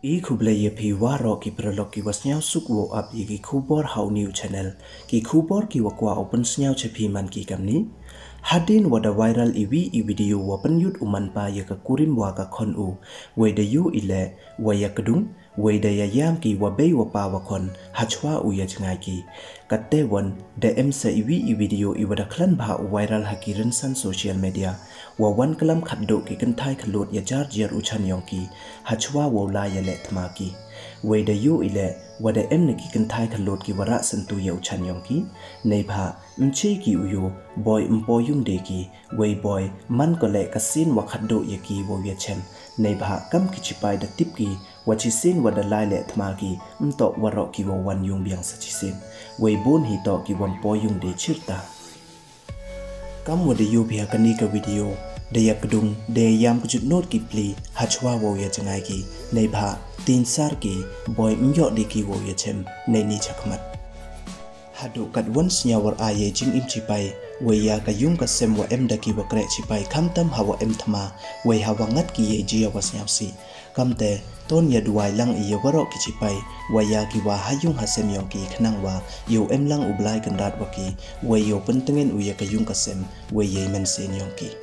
E kubleye pi waro ki prolog ki wasnyao sukwo up ki kubor how new channel ki kubor ki wakwa open snyao chepi man ki kamni hadin wada viral iwi I video wapen yut uman pa ya ka kurim wa ka kon u weda yu ile waya kedung weda ya yam ki wabei wapa wakon hachwa u ya jangai ki katte wan DM sa iwi video I wada klan ba viral hakiran san social media wa wan kalam khaddo ki kanthai khalot ya jar jer uchan yong ki hachwa wo la ya le thma ki weda yu ile wada emne ki kanthai khalot ki wara santu ya uchan yong ki nei bha mche ki uyo boy mpo yung de ki wei boy man ko le kasin wa khaddo ya ki wo ya chen nei bha kam ki chipai da tip ki wachi sin wada lai le thma ki mto waro ki wo wan yung biang sa chi sin wei bon hi to ki wam po yung de chirta kam wada yu bia kani ka video de ya kedung de yam ku not ki pli hachwa wo ya jangai ki nei bha tin sar ki boy myo de ki wo ya chem nei ni chakmat hadu kat once nyawar aye jing im chipai wei ya ka yung ka sem wa em da ki wa kre chipai kham tam hawa em thama wei hawa ngat ki ye ji wa snyap si kamte ton ya duai lang I ya waro ki chipai wei ya ki wa hayung hasem yong ki khnang wa yo em lang ublai kan rat wa ki wei yo pentengen u ya ka yung ka sem wei ye men sen yong ki